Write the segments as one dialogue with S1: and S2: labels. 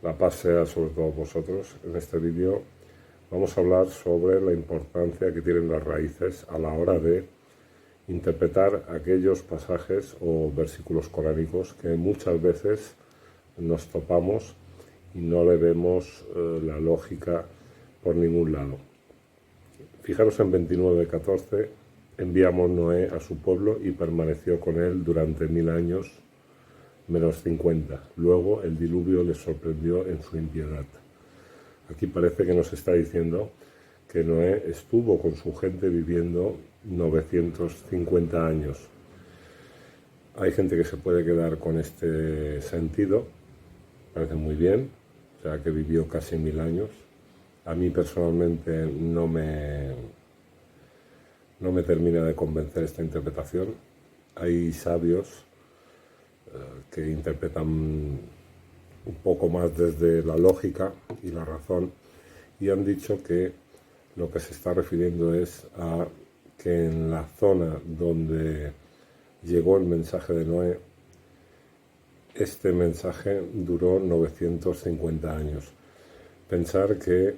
S1: La paz sea sobre todos vosotros. En este vídeo vamos a hablar sobre la importancia que tienen las raíces a la hora de interpretar aquellos pasajes o versículos coránicos que muchas veces nos topamos y no le vemos la lógica por ningún lado. Fijaros en 29:14, enviamos Noé a su pueblo y permaneció con él durante 1000 años menos 50. Luego el diluvio les sorprendió en su impiedad. Aquí parece que nos está diciendo que Noé estuvo con su gente viviendo 950 años. Hay gente que se puede quedar con este sentido, parece muy bien, o sea que vivió casi 1000 años. A mí personalmente no me termina de convencer esta interpretación. Hay sabios que interpretan un poco más desde la lógica y la razón y han dicho que lo que se está refiriendo es a que en la zona donde llegó el mensaje de Noé, este mensaje duró 950 años. Pensar que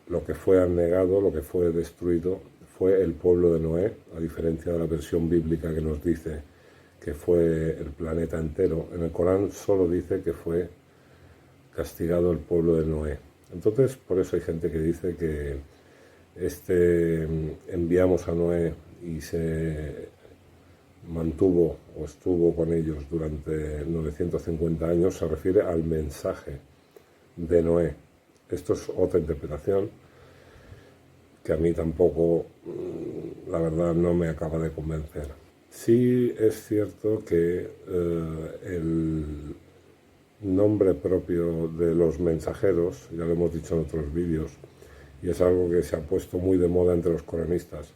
S1: lo que fue anegado, lo que fue destruido, fue el pueblo de Noé, a diferencia de la versión bíblica que nos dice que fue el planeta entero. En el Corán solo dice que fue castigado el pueblo de Noé. Entonces, por eso hay gente que dice que enviamos a Noé y se mantuvo o estuvo con ellos durante 950 años, se refiere al mensaje de Noé. Esto es otra interpretación que a mí tampoco, la verdad, no me acaba de convencer. Sí es cierto que el nombre propio de los mensajeros, ya lo hemos dicho en otros vídeos, y es algo que se ha puesto muy de moda entre los coranistas,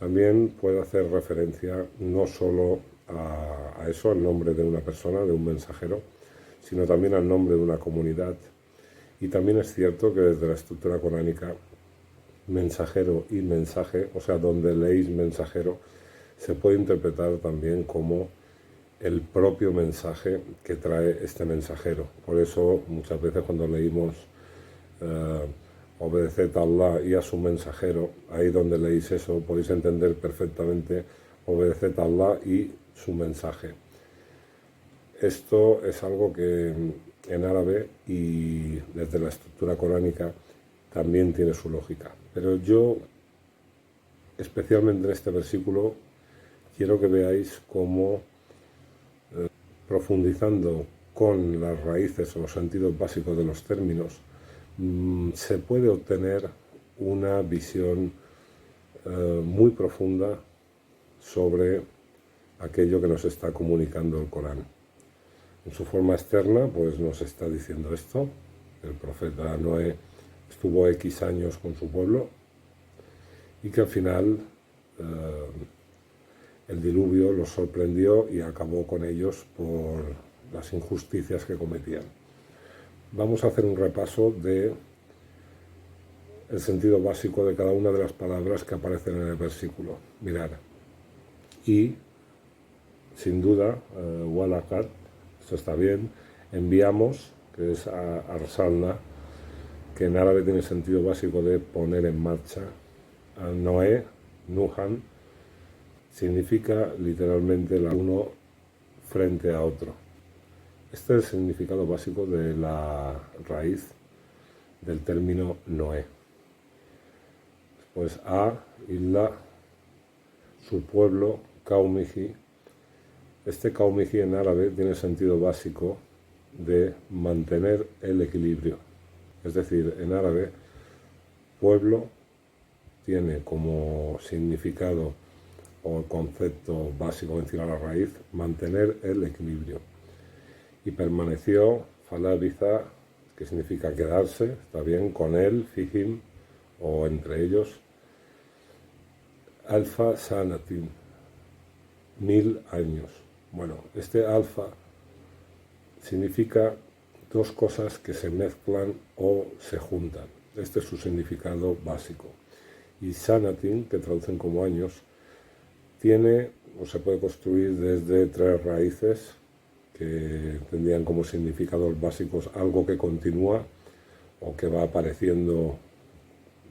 S1: también puede hacer referencia no solo a eso, al nombre de una persona, de un mensajero, sino también al nombre de una comunidad. Y también es cierto que desde la estructura coránica, mensajero y mensaje, o sea, donde leéis mensajero, se puede interpretar también como el propio mensaje que trae este mensajero. Por eso muchas veces cuando leímos obedeced a Allah y a su mensajero, ahí donde leéis eso podéis entender perfectamente obedeced a Allah y su mensaje. Esto es algo que en árabe y desde la estructura coránica también tiene su lógica. Pero yo, especialmente en este versículo, quiero que veáis cómo profundizando con las raíces o los sentidos básicos de los términos, se puede obtener una visión muy profunda sobre aquello que nos está comunicando el Corán. En su forma externa, pues nos está diciendo esto: el profeta Noé estuvo X años con su pueblo y que al final el diluvio los sorprendió y acabó con ellos por las injusticias que cometían. Vamos a hacer un repaso de el sentido básico de cada una de las palabras que aparecen en el versículo. Mirad. Y, sin duda, walakat, esto está bien, enviamos, que es arsalna, que en árabe tiene sentido básico de poner en marcha. A Noé, Nuhan, significa literalmente la uno frente a otro. Este es el significado básico de la raíz del término Noé. Después Illa, su pueblo, Qaumihi. Este Qaumihi en árabe tiene sentido básico de mantener el equilibrio. Es decir, en árabe, pueblo tiene como significado o concepto básico encima de la raíz, mantener el equilibrio. Y permaneció, falabiza, que significa quedarse, está bien, con él, fihim, o entre ellos, alfa sanatin, 1000 años. Bueno, este alfa significa dos cosas que se mezclan o se juntan. Este es su significado básico. Y sanatin, que traducen como años, tiene o se puede construir desde tres raíces que tendrían como significados básicos algo que continúa o que va apareciendo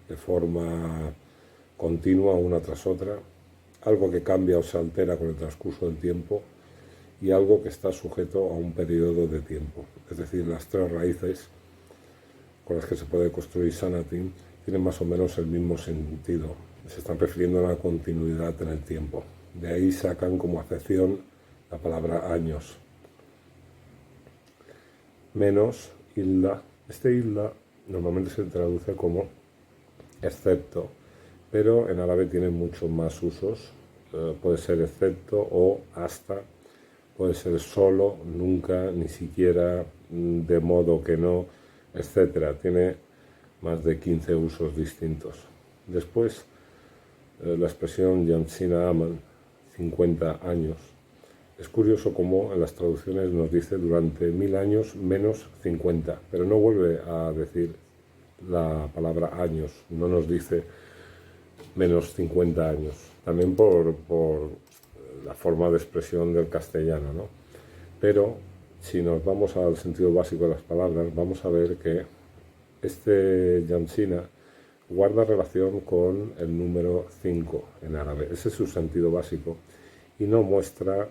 S1: de forma continua una tras otra, algo que cambia o se altera con el transcurso del tiempo y algo que está sujeto a un periodo de tiempo. Es decir, las tres raíces con las que se puede construir Sanatin tienen más o menos el mismo sentido. Se están refiriendo a la continuidad en el tiempo. De ahí sacan como acepción la palabra años. Menos Illa. Este Illa normalmente se traduce como excepto, pero en árabe tiene muchos más usos. Puede ser excepto o hasta, puede ser solo, nunca, ni siquiera, de modo que no, etcétera. Tiene más de 15 usos distintos. Después, la expresión Yansina Aman, 50 años. Es curioso cómo en las traducciones nos dice durante 1000 años menos 50, pero no vuelve a decir la palabra años, no nos dice menos 50 años. También por la forma de expresión del castellano, ¿no? Pero si nos vamos al sentido básico de las palabras, vamos a ver que este Yansina guarda relación con el número 5 en árabe. Ese es su sentido básico y no muestra,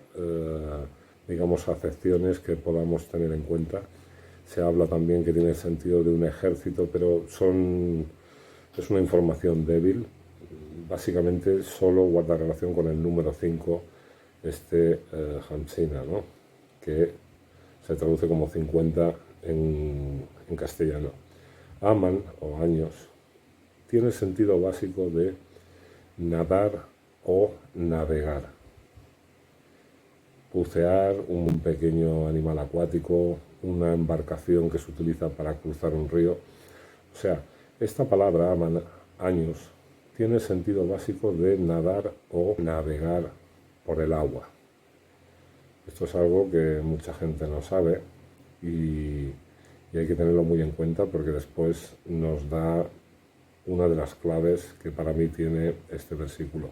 S1: digamos, acepciones que podamos tener en cuenta. Se habla también que tiene el sentido de un ejército, pero es una información débil. Básicamente solo guarda relación con el número 5, este Yansina, ¿no? Que se traduce como 50 en castellano. Aman, o años, tiene el sentido básico de nadar o navegar. Bucear, un pequeño animal acuático, una embarcación que se utiliza para cruzar un río. O sea, esta palabra, aman, años, tiene el sentido básico de nadar o navegar por el agua. Esto es algo que mucha gente no sabe y hay que tenerlo muy en cuenta porque después nos da una de las claves que para mí tiene este versículo.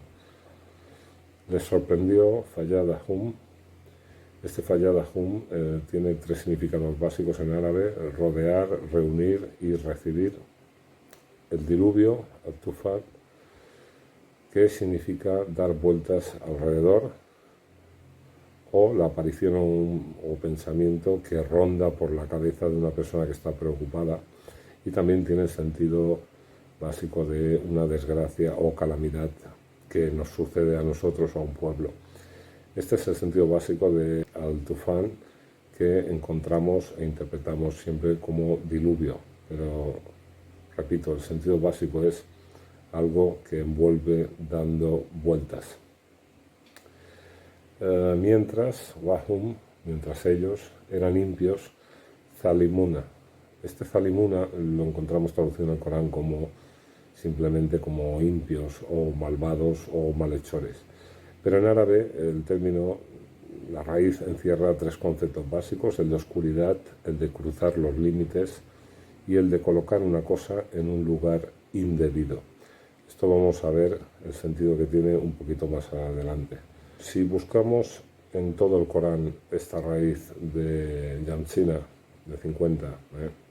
S1: Les sorprendió Fayyadahum. Este Fayyadahum tiene tres significados básicos en árabe: rodear, reunir y recibir. El diluvio, al-tufat, que significa dar vueltas alrededor, o la aparición o pensamiento que ronda por la cabeza de una persona que está preocupada, y también tiene el sentido básico de una desgracia o calamidad que nos sucede a nosotros o a un pueblo. Este es el sentido básico de al-tufan, que encontramos e interpretamos siempre como diluvio, pero repito, el sentido básico es algo que envuelve dando vueltas. Mientras ellos eran impios, zalimuna. Este zalimuna lo encontramos traducido en el Corán como simplemente como impios o malvados o malhechores. Pero en árabe el término, la raíz encierra tres conceptos básicos: el de oscuridad, el de cruzar los límites y el de colocar una cosa en un lugar indebido. Esto vamos a ver el sentido que tiene un poquito más adelante. Si buscamos en todo el Corán esta raíz de Yansina, de 50,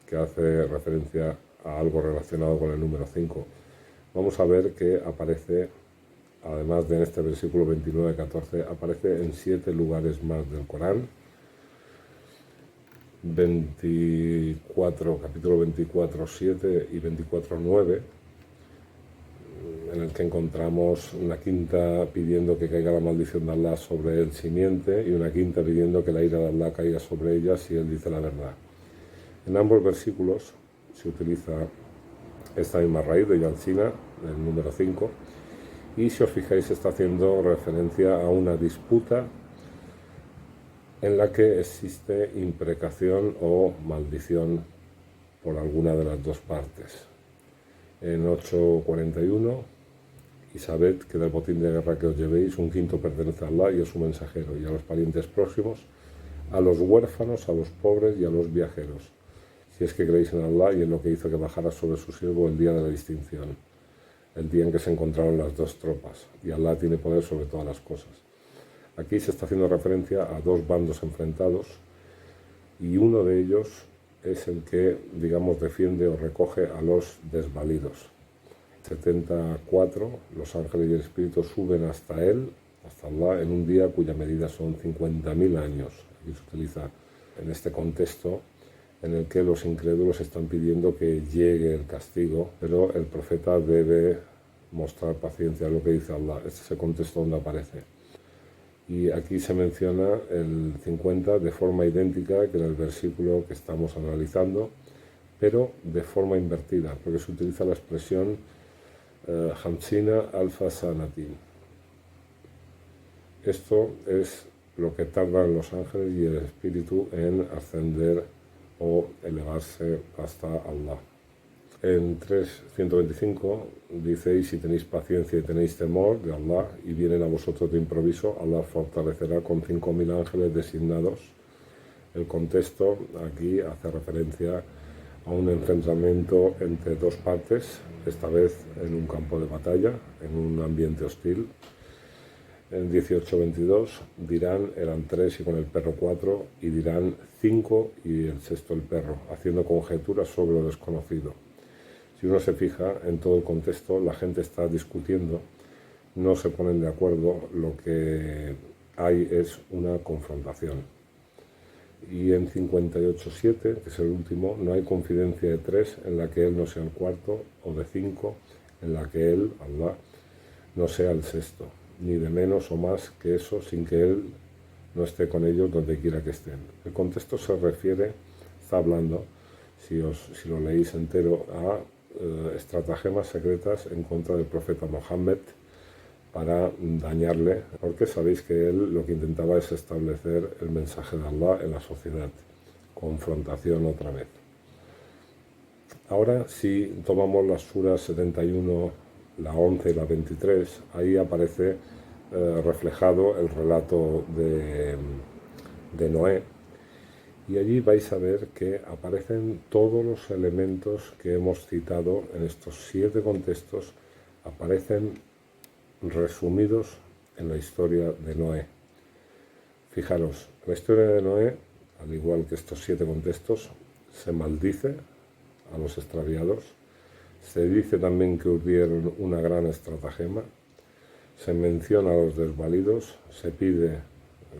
S1: que hace referencia a algo relacionado con el número 5, vamos a ver que aparece, además de en este versículo 29-14, aparece en 7 lugares más del Corán. 24, capítulo 24, 7 y 24, 9, en el que encontramos una quinta pidiendo que caiga la maldición de Allah sobre el simiente y una quinta pidiendo que la ira de Allah caiga sobre ella si él dice la verdad. En ambos versículos se utiliza esta misma raíz de Yansina, el número 5, y si os fijáis está haciendo referencia a una disputa en la que existe imprecación o maldición por alguna de las dos partes. En 8:41, y sabed que del botín de guerra que os llevéis, un quinto pertenece a Allah y a su mensajero, y a los parientes próximos, a los huérfanos, a los pobres y a los viajeros, si es que creéis en Allah y en lo que hizo que bajara sobre su siervo el día de la distinción, el día en que se encontraron las dos tropas, y Allah tiene poder sobre todas las cosas. Aquí se está haciendo referencia a dos bandos enfrentados, y uno de ellos es el que, digamos, defiende o recoge a los desvalidos. 74, los ángeles y el espíritu suben hasta él, hasta Allah, en un día cuya medida son 50.000 años. Aquí se utiliza en este contexto en el que los incrédulos están pidiendo que llegue el castigo, pero el profeta debe mostrar paciencia, lo que dice Allah. Este es el contexto donde aparece. Y aquí se menciona el 50 de forma idéntica que en el versículo que estamos analizando, pero de forma invertida, porque se utiliza la expresión Hamsina Alfa Sanatin. Esto es lo que tardan los ángeles y el espíritu en ascender o elevarse hasta Allah. En 3.125 dice: y si tenéis paciencia y tenéis temor de Allah y vienen a vosotros de improviso, Allah fortalecerá con 5.000 ángeles designados. El contexto aquí hace referencia a un enfrentamiento entre dos partes, esta vez en un campo de batalla, en un ambiente hostil. En 18:22 dirán, eran 3 y con el perro 4, y dirán 5 y el sexto el perro, haciendo conjeturas sobre lo desconocido. Si uno se fija en todo el contexto, la gente está discutiendo, no se ponen de acuerdo, lo que hay es una confrontación. Y en 58:7, que es el último, no hay confidencia de 3 en la que él no sea el cuarto, o de 5 en la que él, Allah, no sea el sexto, ni de menos o más que eso, sin que él no esté con ellos donde quiera que estén. El contexto se refiere, está hablando, si lo leéis entero, a estratagemas secretas en contra del profeta Mohammed para dañarle, porque sabéis que él lo que intentaba es establecer el mensaje de Allah en la sociedad. Confrontación otra vez. Ahora, si tomamos las suras 71, la 11 y la 23, ahí aparece reflejado el relato de Noé, y allí vais a ver que aparecen todos los elementos que hemos citado en estos 7 contextos, aparecen resumidos en la historia de Noé. Fijaros, la historia de Noé, al igual que estos 7 contextos, se maldice a los extraviados, se dice también que hubieron una gran estratagema, se menciona a los desvalidos, se pide,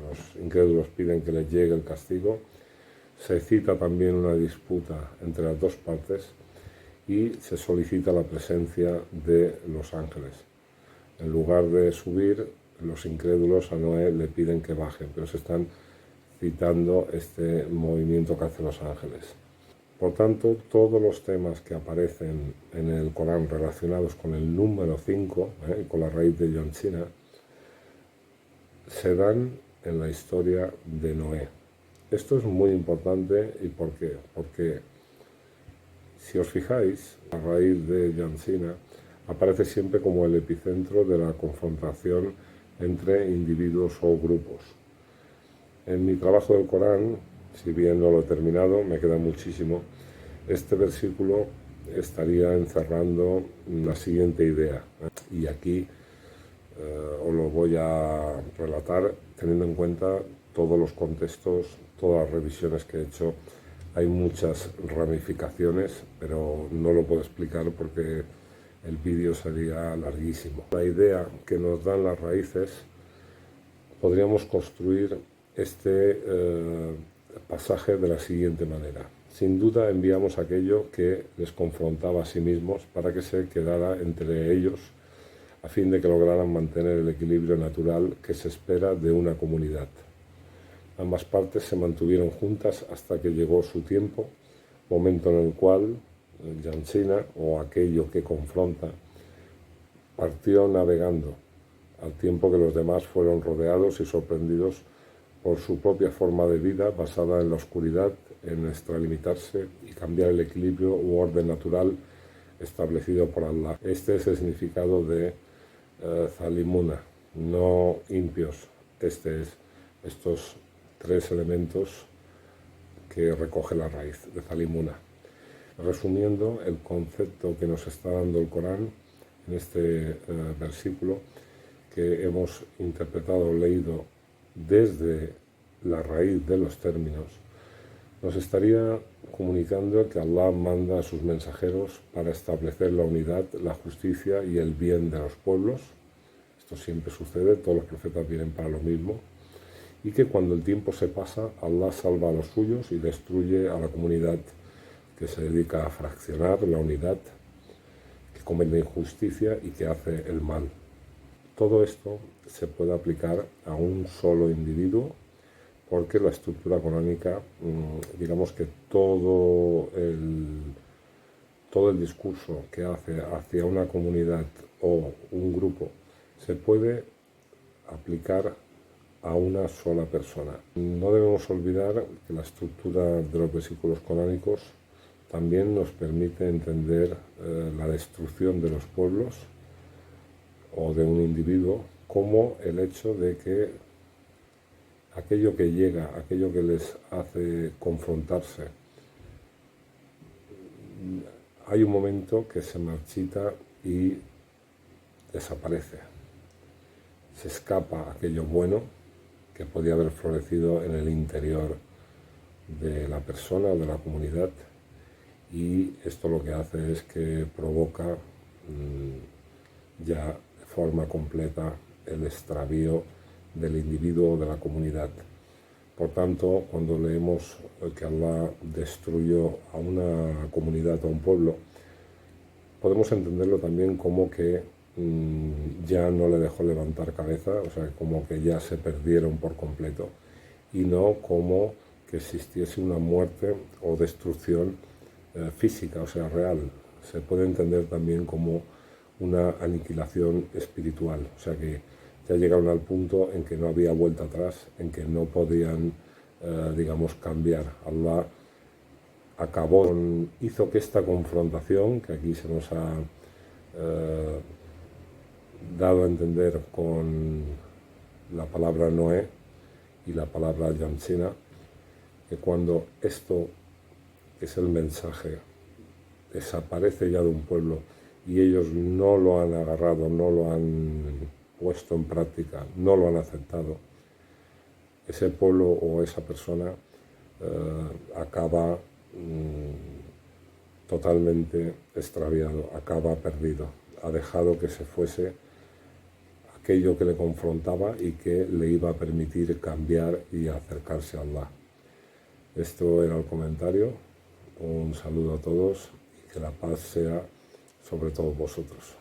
S1: los incrédulos piden que les llegue el castigo, se cita también una disputa entre las dos partes y se solicita la presencia de los ángeles. En lugar de subir, los incrédulos a Noé le piden que bajen, pero se están citando este movimiento que hacen los ángeles. Por tanto, todos los temas que aparecen en el Corán relacionados con el número 5, con la raíz de Yanchina, se dan en la historia de Noé. Esto es muy importante. ¿Y por qué? Porque si os fijáis, la raíz de Yanchina aparece siempre como el epicentro de la confrontación entre individuos o grupos. En mi trabajo del Corán, si bien no lo he terminado, me queda muchísimo, este versículo estaría encerrando la siguiente idea. Y aquí os lo voy a relatar teniendo en cuenta todos los contextos, todas las revisiones que he hecho. Hay muchas ramificaciones, pero no lo puedo explicar porque el vídeo sería larguísimo. La idea que nos dan las raíces, podríamos construir este pasaje de la siguiente manera. Sin duda enviamos aquello que les confrontaba a sí mismos para que se quedara entre ellos, a fin de que lograran mantener el equilibrio natural que se espera de una comunidad. Ambas partes se mantuvieron juntas hasta que llegó su tiempo, momento en el cual Yanchina, o aquello que confronta, partió navegando, al tiempo que los demás fueron rodeados y sorprendidos por su propia forma de vida basada en la oscuridad, en extralimitarse y cambiar el equilibrio u orden natural establecido por Allah. Este es el significado de Zalimuna, no impios. Este es estos 3 elementos que recoge la raíz de Zalimuna. Resumiendo el concepto que nos está dando el Corán en este versículo, que hemos interpretado o leído desde la raíz de los términos, Nos estaría comunicando que Allah manda a sus mensajeros para establecer la unidad, la justicia y el bien de los pueblos. Esto siempre sucede, todos los profetas vienen para lo mismo. Y que cuando el tiempo se pasa, Allah salva a los suyos y destruye a la comunidad que se dedica a fraccionar la unidad, que comete injusticia y que hace el mal. Todo esto se puede aplicar a un solo individuo, porque la estructura coránica, digamos que todo el discurso que hace hacia una comunidad o un grupo se puede aplicar a una sola persona. No debemos olvidar que la estructura de los versículos coránicos también nos permite entender la destrucción de los pueblos o de un individuo como el hecho de que aquello que llega, aquello que les hace confrontarse, hay un momento que se marchita y desaparece. Se escapa aquello bueno que podía haber florecido en el interior de la persona o de la comunidad, y esto lo que hace es que provoca ya de forma completa el extravío del individuo o de la comunidad. Por tanto, cuando leemos que Allah destruyó a una comunidad o a un pueblo, podemos entenderlo también como que ya no le dejó levantar cabeza, o sea, como que ya se perdieron por completo, y no como que existiese una muerte o destrucción física, o sea, real. Se puede entender también como una aniquilación espiritual, o sea que ya llegaron al punto en que no había vuelta atrás, en que no podían, digamos, cambiar. Allah hizo que esta confrontación, que aquí se nos ha dado a entender con la palabra Noé y la palabra Yamsina, que cuando esto, que es el mensaje, desaparece ya de un pueblo y ellos no lo han agarrado, no lo han puesto en práctica, no lo han aceptado, ese pueblo o esa persona acaba totalmente extraviado, acaba perdido, ha dejado que se fuese aquello que le confrontaba y que le iba a permitir cambiar y acercarse a Allah. Esto era el comentario. Un saludo a todos y que la paz sea sobre todos vosotros.